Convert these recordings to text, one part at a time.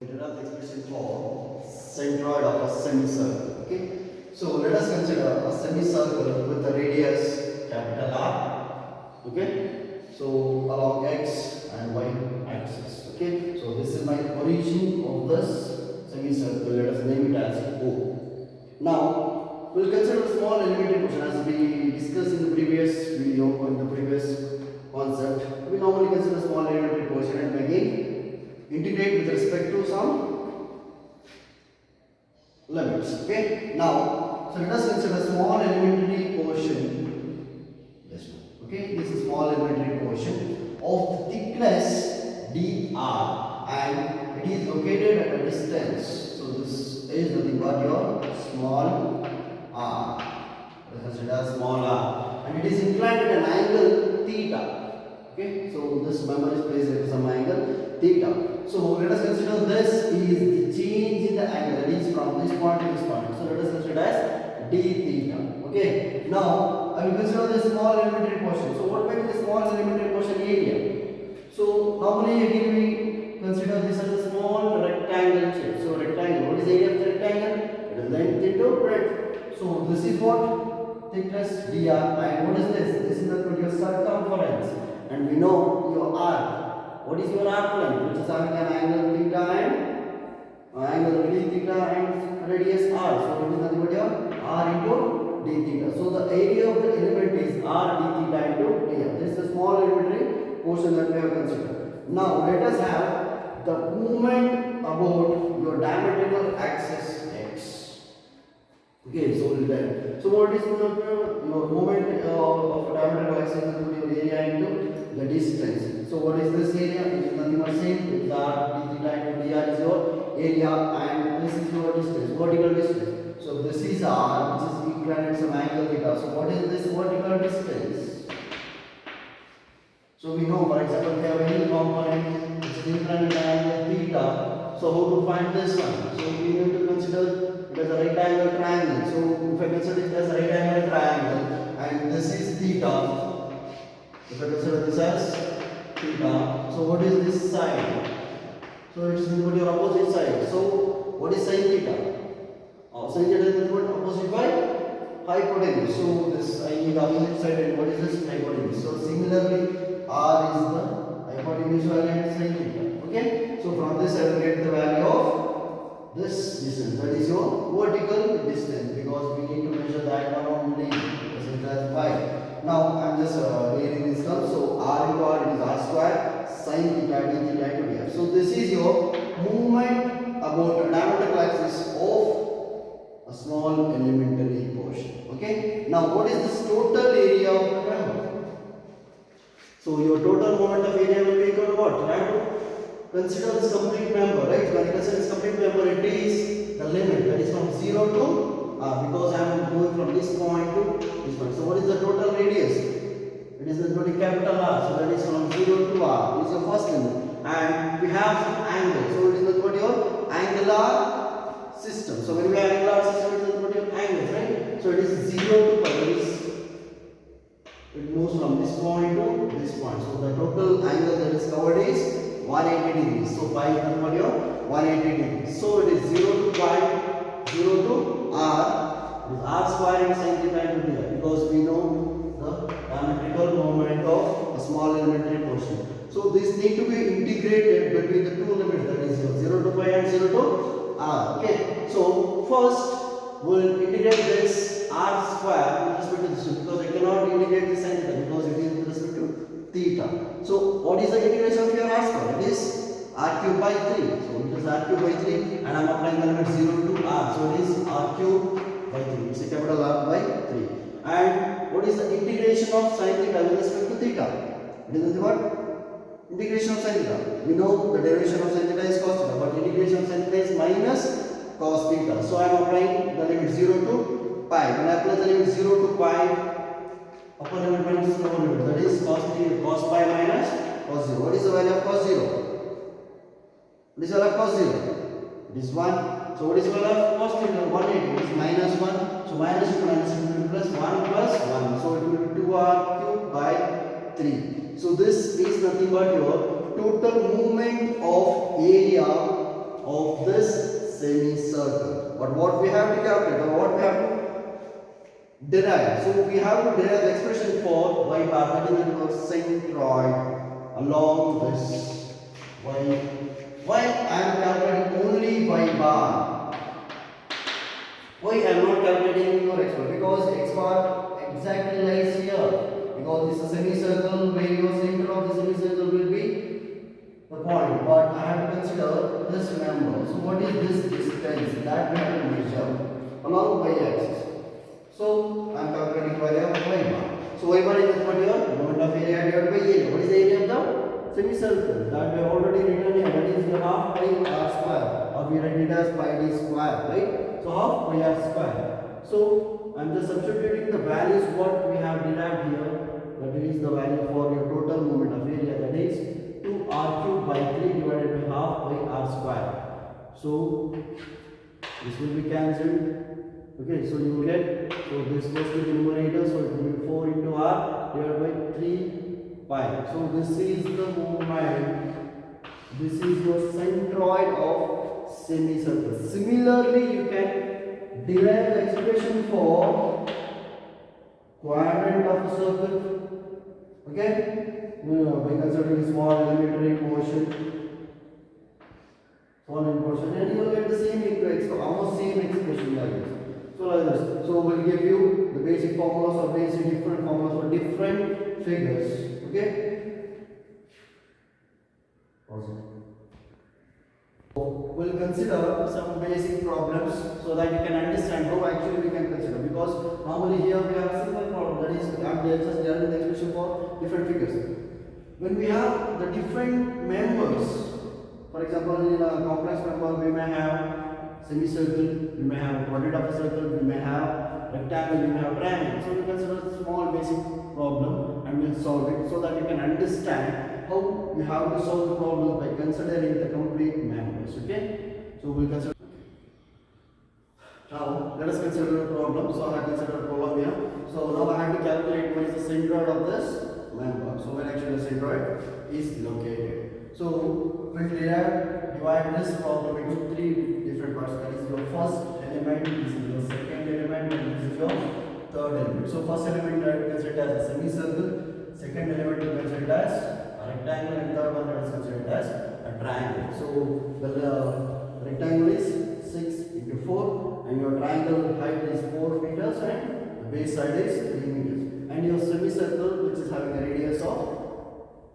Another expression for centroid of a semicircle. Okay, so let us consider a semicircle with a radius capital R. Okay, so along x and y axis. Okay, so this is my origin of this semicircle. Let us name it as O. Now we'll consider a small elementary question as we discussed in the previous video or in the previous concept. We normally consider small elementary portion and again integrate with respect to some limits. Okay, now so let us consider small elementary portion. This one. Okay, this is small elementary portion of the thickness dr and it is located at a distance. So this is nothing but your small r. Let us consider small r and it is inclined at an angle theta. Okay, so this member is placed at some angle theta. So let us consider this is the change in the angle, that is from this point to this point. So let us consider as d theta. Okay. Now I will consider the small elementary portion. So what will be the small elementary portion area? So normally again we consider this as a small rectangle shape. So rectangle. What is the area of the rectangle? It is length into breadth. So this is what thickness dr and what is this? This is the your circumference and we know your arc. What is your arc length? Which is having an angle theta and angle d theta and radius r. So it is nothing but your r into d theta. So the area of the element is r d theta into dr. This is a small elementary portion that we have considered. Now let us have the movement about your diametrical axis x. Okay, so what is your movement of diametrical axis into your area into the distance. So what is this area? It is nothing but same. It is r d theta into dr is your area and this is your distance, vertical distance. So this is r which is inclined at some angle theta. So what is this vertical distance? So we know, for example, if we have any component which is inclined at an angle theta. So how to find this one? So we need to consider it as a right angle triangle. So if I consider it as a right angle triangle and this is theta. If I consider this as theta, so what is this side? So it's nothing but your opposite side. So what is sin theta? Sin theta is nothing but opposite by hypotenuse. So this I need opposite side and what is this hypotenuse? So similarly, r is the hypotenuse value and sin theta. Okay. So from this I will get the value of this distance. That is your vertical distance because we need to measure that one only. This is as pi. Now I am just reading this term. So r into r it is r square sin theta d theta into dr. So this is your movement about a diametrical axis of a small elementary portion. Okay. Now what is this total area of the member? So your total moment of area will be equal to what? You have to consider this complete member, right? When you consider this complete member, it is the limit that is from 0 to because I am going from this point to this point. So what is the total radius? It is the capital R. So that is from 0 to R. This is your first limit. And we have some angle. So it is nothing but your angular system. So when we have angular system, it is nothing but your angles, right? So it is 0 to pi. It moves from this point to this point. So the total angle that is covered is 180 degrees. So pi is nothing but your 180 degrees. So it is 0 to pi, 0 to r, it is r square and sin theta into dr because we know the diametrical moment of a small elementary portion. So this need to be integrated between the two limits, that is 0 to pi and 0 to r. Okay. So first we will integrate this r square with respect to this because I cannot integrate this sin theta because it is with respect to theta. So what is the integration of your r square? It is r cube by 3. So it is r cube by 3 and I am applying the limit 0 to r. So it is r cube by 3. It's a capital R by 3. And what is the integration of sin theta with respect to theta? It is nothing but integration of sin theta. We know the derivation of sin theta is cos theta, but integration of sin theta is minus cos theta. So I am applying the limit 0 to pi. When I apply the limit 0 to pi, upper limit minus lower limit, that is cos pi minus cos 0. What is the value of cos 0? What is the value of cos 0? It is 1. So what is the value of cos theta? 180. It is minus 1. So minus into plus 1 plus 1. So it will be 2r cube by 3. So this is nothing but your total movement of area of But what we have to calculate or what we have to derive. So we have to derive the expression for y bar, that is equal to centroid along this y. Why I am calculating only y bar? Why I am not calculating your x bar? Because x bar exactly lies here. Because this is a semicircle where your center of the semicircle will be the point. But I have to consider this number. So what is this distance that we have to measure along y-axis? So I am calculating value of y bar. So y bar is what your moment of area divided by area. What is the area of the semicircle? That we have already written here. That is half pi r square, or we write it as pi d square, right? So half pi r square. So I am just substituting the values what we have derived here. That is the value for your total moment of area. That is 2r cube by 3 divided by half pi r square. So this will be cancelled. Okay, so you will get, so this goes to the numerator, so it will be 4 into r divided by 3 pi. So this is the moment, this is your centroid of semicircle. Similarly, you can derive the expression for quadrant of a circle. Okay, by considering small elementary portion. And you will get the same equation, almost same expression like this. So like this. So we'll give you the basic formulas or basic different formulas for different figures. Okay. Awesome. So we'll consider some basic problems so that you can understand how actually we can consider, because normally here we have a simple problem, that is I'm just deriving the expression for different figures. When we have the different members, for example, in a complex number, we may have semicircle, we may have quadrant of a circle, we may have rectangle, we may have triangle. So we consider a small basic problem and we'll solve it so that you can understand how you have to solve the problem by considering the complete members. Okay? So we'll consider. Now let us consider a problem. So I have considered a problem here. So now I have to calculate what is the centroid of this member. So where actually the centroid is located. So we'll divide this problem into three different parts. That is your first element, this is your second element, and this is your third element. So first element I consider as a semicircle, second element we consider as a rectangle, and third one is considered as a triangle. So the rectangle is 6 into 4, and your triangle height is 4 meters, and the base side is 3 meters. And your semicircle, which is having a radius of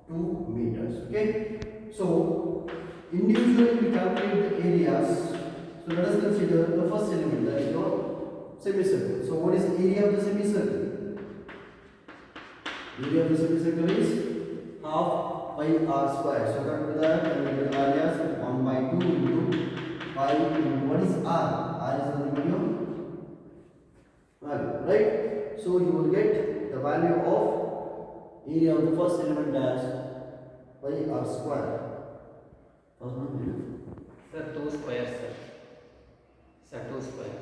2 meters. Okay. So individually we calculate the areas. So let us consider the first element, that is your semicircle. So what is the area of the semicircle? The area of the semicircle is half pi r square. So that the area is 1 by 2 into pi into what is r? R is the value, right? So you will get the value of area of the first element as pi r square. Sir, 2 square, sir. Sir, 2 square.